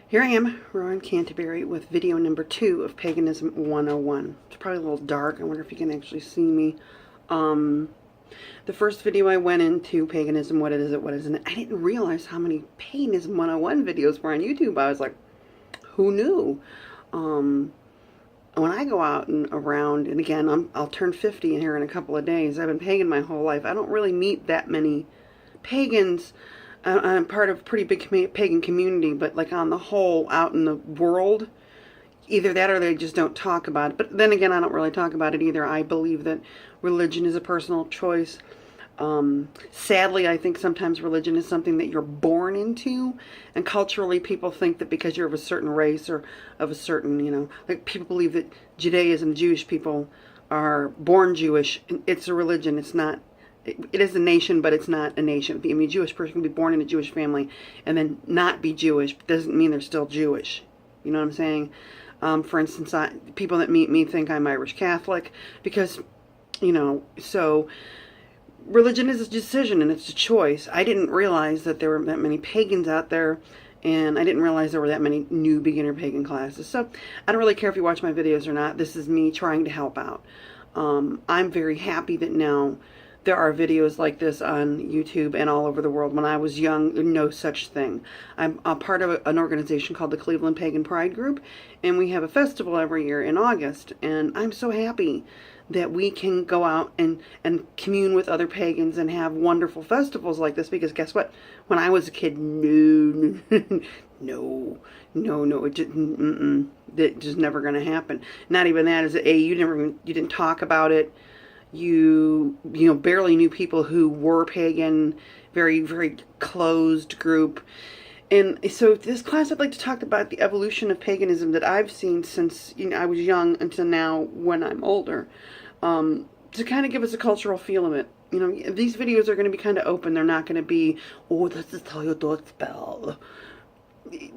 Here I am, Rowan Canterbury, with video number 2 of Paganism 101. It's probably a little dark. I wonder if you can actually see me. The first video I went into Paganism, what is it, and I didn't realize how many Paganism 101 videos were on YouTube. I was like, who knew? When I go out and around, and again, I'll turn 50 in here in a couple of days. I've been pagan my whole life. I don't really meet that many pagans. I'm part of a pretty big pagan community, but like on the whole, out in the world, either that or they just don't talk about it. But then again, I don't really talk about it either. I believe that religion is a personal choice. Sadly, I think sometimes religion is something that you're born into, and culturally people think that because you're of a certain race or of a certain, like people believe that Judaism, Jewish people are born Jewish. It's a religion. It's not. It is a nation, but it's not a nation. I mean, a Jewish person can be born in a Jewish family and then not be Jewish. But doesn't mean they're still Jewish. You know what I'm saying? For instance, people that meet me think I'm Irish Catholic because, so religion is a decision and it's a choice. I didn't realize that there were that many pagans out there, and I didn't realize there were that many new beginner pagan classes. So I don't really care if you watch my videos or not. This is me trying to help out. I'm very happy that now there are videos like this on YouTube and all over the world. When I was young, no such thing. I'm a part of an organization called the Cleveland Pagan Pride Group, and we have a festival every year in August, and I'm so happy that we can go out and commune with other pagans and have wonderful festivals like this, because guess what? When I was a kid, no, it just never going to happen. Not even that. You didn't talk about it. You barely knew people who were pagan, very, very closed group. And so this class, I'd like to talk about the evolution of paganism that I've seen since I was young until now when I'm older, to kind of give us a cultural feel of it. These videos are going to be kind of open. They're not going to be, oh, this is how you do a spell.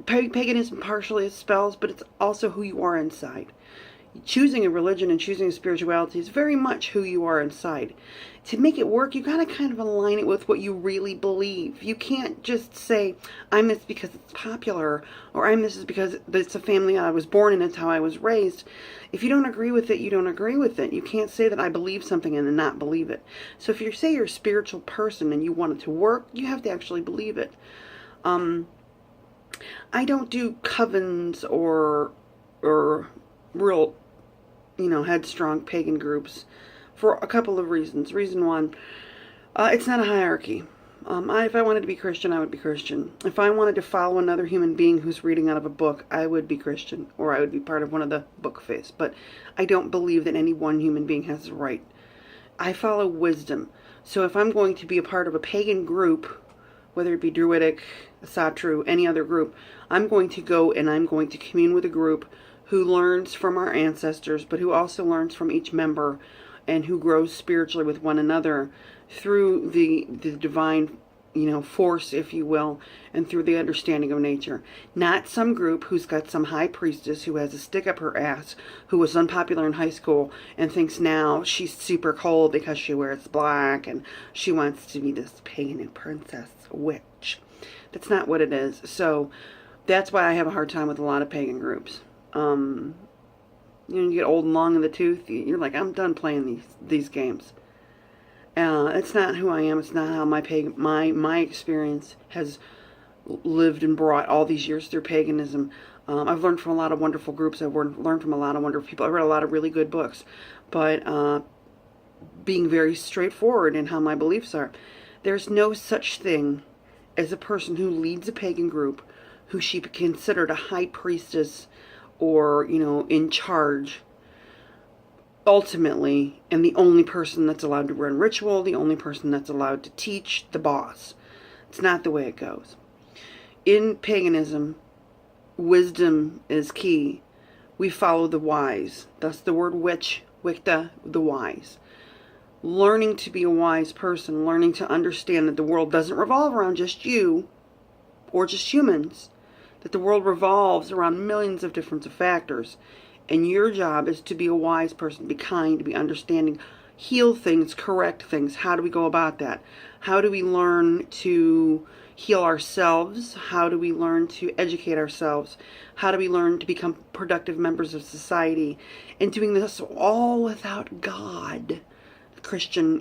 Paganism partially is spells, but it's also who you are inside. Choosing a religion and choosing a spirituality is very much who you are inside. To make it work, you gotta kind of align it with what you really believe. You can't just say, I'm this because it's popular, or I'm this because it's a family I was born in, it's how I was raised. If you don't agree with it, you don't agree with it. You can't say that I believe something and then not believe it. So if you say you're a spiritual person and you want it to work, you have to actually believe it. I don't do covens or real, headstrong pagan groups for a couple of reasons. Reason one, it's not a hierarchy. If I wanted to be Christian, I would be Christian. If I wanted to follow another human being who's reading out of a book, I would be Christian, or I would be part of one of the book faiths. But I don't believe that any one human being has the right. I follow wisdom. So if I'm going to be a part of a pagan group, whether it be Druidic, Satru, any other group, I'm going to go and I'm going to commune with a group who learns from our ancestors, but who also learns from each member, and who grows spiritually with one another through the divine, force, if you will, and through the understanding of nature. Not some group who's got some high priestess who has a stick up her ass, who was unpopular in high school, and thinks now she's super cool because she wears black, and she wants to be this pagan princess witch. That's not what it is. So that's why I have a hard time with a lot of pagan groups. You get old and long in the tooth, you're like, I'm done playing these games. It's not who I am. It's not how my experience has lived and brought all these years through paganism. I've learned from a lot of wonderful groups. I've learned from a lot of wonderful people. I've read a lot of really good books, but being very straightforward in how my beliefs are. There's no such thing as a person who leads a pagan group who she considered a high priestess or, in charge, ultimately, and the only person that's allowed to run ritual, the only person that's allowed to teach, the boss. It's not the way it goes. In paganism, wisdom is key. We follow the wise. Thus the word witch, wicta, the wise. Learning to be a wise person, learning to understand that the world doesn't revolve around just you or just humans, that the world revolves around millions of different factors, and your job is to be a wise person, be kind, to be understanding. heal things, correct things. How do we go about that? How do we learn to heal ourselves? How do we learn to educate ourselves? How do we learn to become productive members of society? And doing this all without God. The Christian,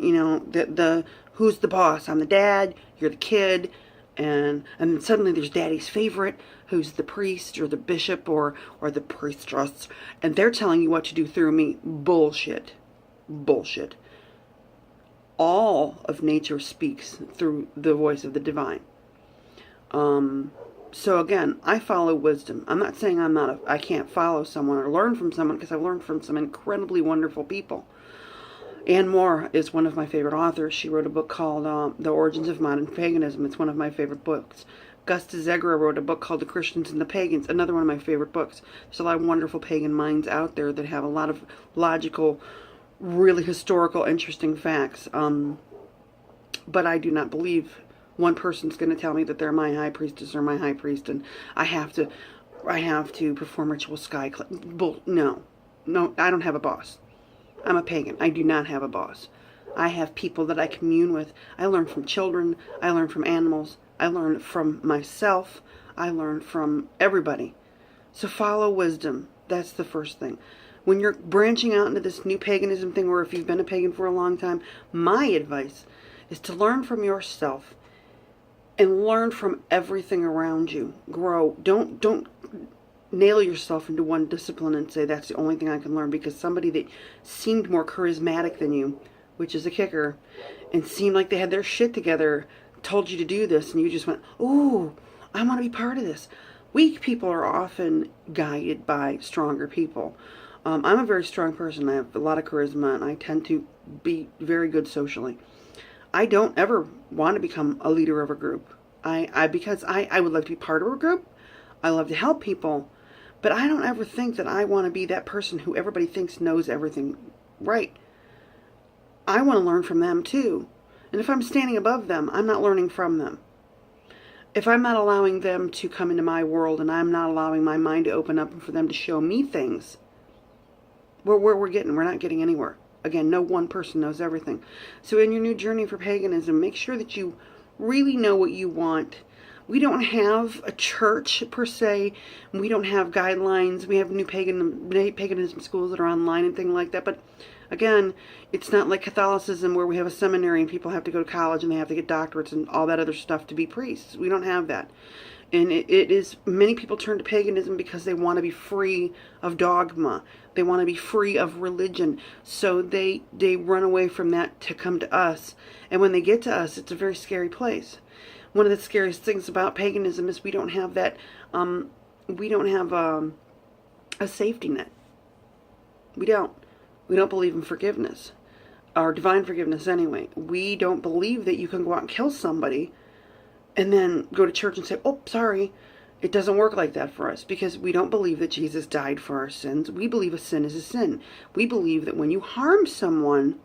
the who's the boss? I'm the dad, you're the kid, and then suddenly there's daddy's favorite, who's the priest or the bishop or the priestress, and they're telling you what to do through me. Bullshit. Bullshit. All of nature speaks through the voice of the divine. So again, I follow wisdom. I'm not saying I can't follow someone or learn from someone, because I've learned from some incredibly wonderful people. Anne Moore is one of my favorite authors. She wrote a book called The Origins of Modern Paganism. It's one of my favorite books. Gusta Zegra wrote a book called The Christians and the Pagans, another one of my favorite books. There's a lot of wonderful pagan minds out there that have a lot of logical, really historical, interesting facts. But I do not believe one person's going to tell me that they're my high priestess or my high priest, and I have to perform ritual sky. No, I don't have a boss. I'm a pagan. I do not have a boss. I have people that I commune with. I learn from children. I learn from animals. I learn from myself. I learn from everybody. So follow wisdom. That's the first thing. When you're branching out into this new paganism thing, or if you've been a pagan for a long time, my advice is to learn from yourself and learn from everything around you. Grow. Don't nail yourself into one discipline and say that's the only thing I can learn, because somebody that seemed more charismatic than you, which is a kicker, and seemed like they had their shit together, told you to do this, and you just went, ooh, I want to be part of this. Weak people are often guided by stronger people. I'm a very strong person. I have a lot of charisma, and I tend to be very good socially. I don't ever want to become a leader of a group. Because I would love to be part of a group. I love to help people. But I don't ever think that I want to be that person who everybody thinks knows everything right. I want to learn from them too. And if I'm standing above them, I'm not learning from them. If I'm not allowing them to come into my world, and I'm not allowing my mind to open up and for them to show me things, we're not getting anywhere. Again, no one person knows everything. So in your new journey for paganism, make sure that you really know what you want. We don't have a church per se. We don't have guidelines. We have new paganism schools that are online and things like that. But again, it's not like Catholicism where we have a seminary and people have to go to college and they have to get doctorates and all that other stuff to be priests. We don't have that. And it is, many people turn to paganism because they want to be free of dogma. They want to be free of religion. So they run away from that to come to us. And when they get to us, it's a very scary place. One of the scariest things about paganism is we don't have that, we don't have a safety net. We don't. We don't believe in forgiveness, or divine forgiveness anyway. We don't believe that you can go out and kill somebody and then go to church and say, oh, sorry. It doesn't work like that for us, because we don't believe that Jesus died for our sins. We believe a sin is a sin. We believe that when you harm someone,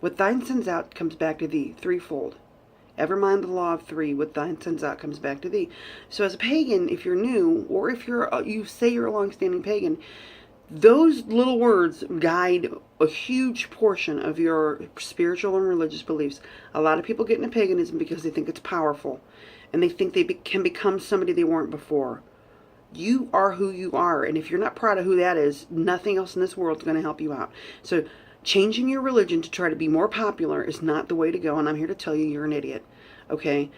what thine sends out comes back to thee threefold. Ever mind the law of three, what thine sends out comes back to thee. So as a pagan, if you're new, or if you say you're a long-standing pagan, those little words guide a huge portion of your spiritual and religious beliefs. A lot of people get into paganism because they think it's powerful, and they think they can become somebody they weren't before. You are who you are, and if you're not proud of who that is, nothing else in this world is going to help you out. So changing your religion to try to be more popular is not the way to go, and I'm here to tell you you're an idiot, okay?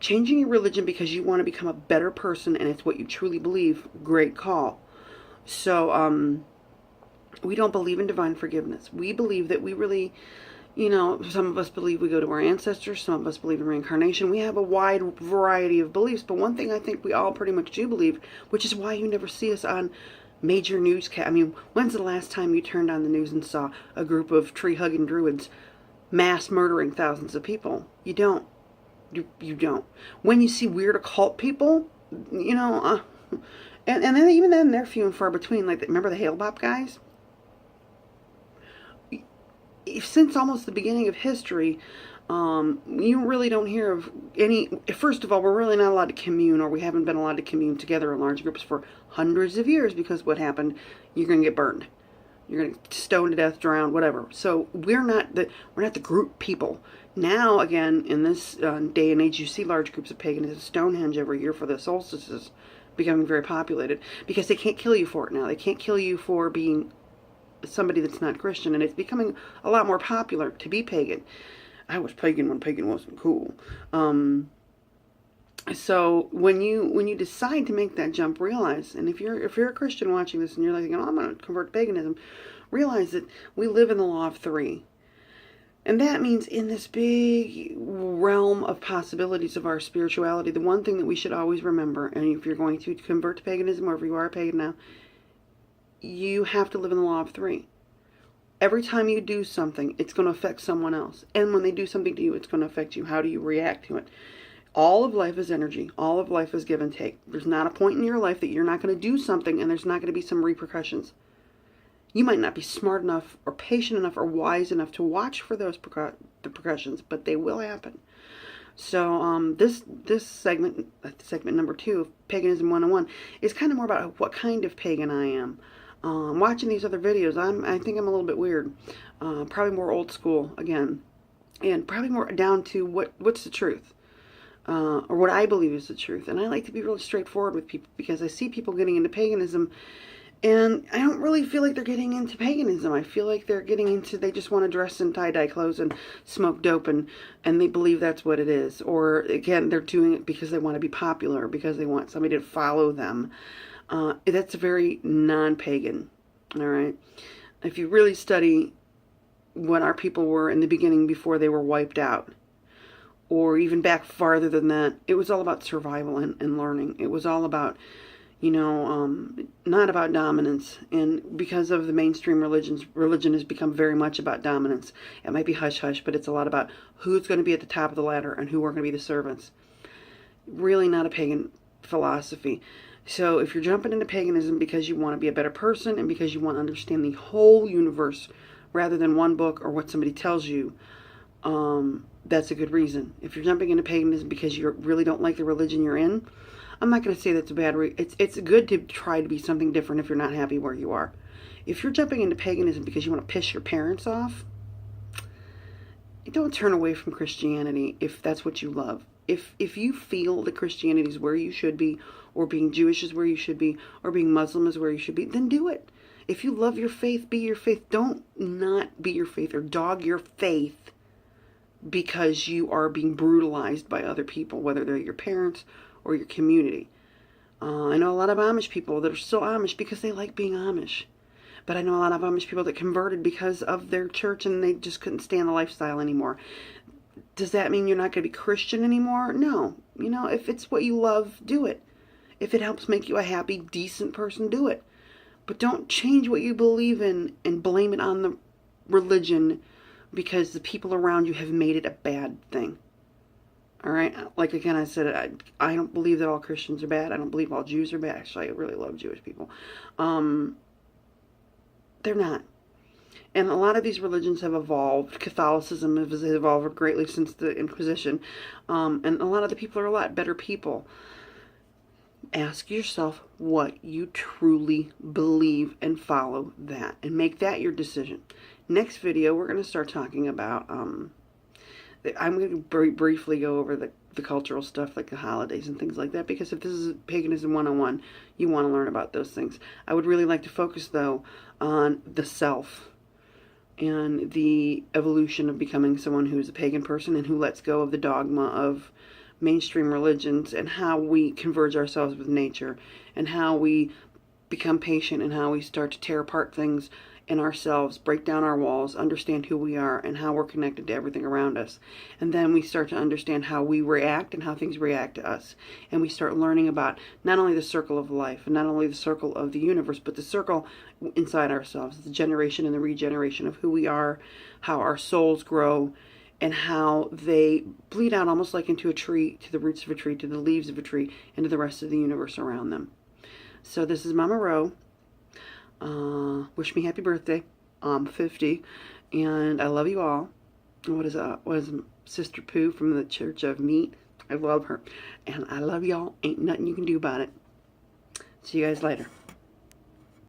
Changing your religion because you want to become a better person and it's what you truly believe, great call. So, we don't believe in divine forgiveness. We believe that we really, some of us believe we go to our ancestors, some of us believe in reincarnation. We have a wide variety of beliefs, but one thing I think we all pretty much do believe, which is why you never see us on major newscast. I mean, when's the last time you turned on the news and saw a group of tree-hugging druids mass murdering thousands of people? You don't. You don't. When you see weird occult people, and then even then they're few and far between. Like, remember the Hale Bop guys? Since almost the beginning of history, you really don't hear of any. First of all, we're really not allowed to commune, or we haven't been allowed to commune together in large groups for hundreds of years, because what happened? You're going to get burned. You're going to stone to death, drown, whatever. So we're not the group people. Now, again, in this day and age, you see large groups of pagans at Stonehenge every year for the solstices becoming very populated because they can't kill you for it now. They can't kill you for being somebody that's not Christian, and it's becoming a lot more popular to be pagan. I was pagan when pagan wasn't cool. So when you decide to make that jump, realize, and if you're a Christian watching this and you're like, oh, I'm going to convert to paganism, realize that we live in the law of three. And that means in this big realm of possibilities of our spirituality, the one thing that we should always remember, and if you're going to convert to paganism or if you are a pagan now, you have to live in the law of three. Every time you do something, it's going to affect someone else. And when they do something to you, it's going to affect you. How do you react to it? All of life is energy. All of life is give and take. There's not a point in your life that you're not going to do something and there's not going to be some repercussions. You might not be smart enough or patient enough or wise enough to watch for those repercussions, but they will happen. So this segment number 2 of Paganism 101 is kind of more about what kind of pagan I am. Watching these other videos, I think I'm a little bit weird. Probably more old school again, and probably more down to what's the truth, or what I believe is the truth. And I like to be really straightforward with people because I see people getting into paganism, and I don't really feel like they're getting into paganism. I feel like they're getting into, they just want to dress in tie-dye clothes and smoke dope, and they believe that's what it is. Or again, they're doing it because they want to be popular, because they want somebody to follow them. That's very non-pagan, all right? If you really study what our people were in the beginning before they were wiped out, or even back farther than that, it was all about survival and learning. It was all about, not about dominance. And because of the mainstream religion has become very much about dominance. It might be hush-hush, but it's a lot about who's going to be at the top of the ladder and who are going to be the servants. Really not a pagan philosophy. So if you're jumping into paganism because you want to be a better person and because you want to understand the whole universe rather than one book or what somebody tells you, that's a good reason. If you're jumping into paganism because you really don't like the religion you're in, I'm not going to say that's a bad it's good to try to be something different if you're not happy where you are. If you're jumping into paganism because you want to piss your parents off, don't turn away from Christianity if that's what you love. If you feel that Christianity is where you should be, or being Jewish is where you should be, or being Muslim is where you should be, then do it. If you love your faith, be your faith. Don't not be your faith or dog your faith because you are being brutalized by other people, whether they're your parents or your community. I know a lot of Amish people that are still Amish because they like being Amish. But I know a lot of Amish people that converted because of their church and they just couldn't stand the lifestyle anymore. Does that mean you're not going to be Christian anymore? No. If it's what you love, do it. If it helps make you a happy, decent person, do it. But don't change what you believe in and blame it on the religion because the people around you have made it a bad thing. All right? Like, again, I said, I don't believe that all Christians are bad. I don't believe all Jews are bad. Actually, I really love Jewish people. They're not. And a lot of these religions have evolved. Catholicism has evolved greatly since the Inquisition. And a lot of the people are a lot better people. Ask yourself what you truly believe and follow that. And make that your decision. Next video, we're going to start talking about... I'm going to briefly go over the cultural stuff like the holidays and things like that. Because if this is Paganism 101, you want to learn about those things. I would really like to focus, though, on the self. And the evolution of becoming someone who's a pagan person and who lets go of the dogma of mainstream religions, and how we converge ourselves with nature, and how we become patient, and how we start to tear apart things in ourselves, break down our walls, understand who we are and how we're connected to everything around us. And then we start to understand how we react and how things react to us. And we start learning about not only the circle of life and not only the circle of the universe, but the circle inside ourselves, the generation and the regeneration of who we are, how our souls grow, and how they bleed out almost like into a tree, to the roots of a tree, to the leaves of a tree, and to the rest of the universe around them. So this is Mama Ro. Wish me happy birthday. I'm 50, and I love you all. What is Sister Pooh from the Church of Meat? I love her, and I love y'all. Ain't nothing you can do about it. See you guys later.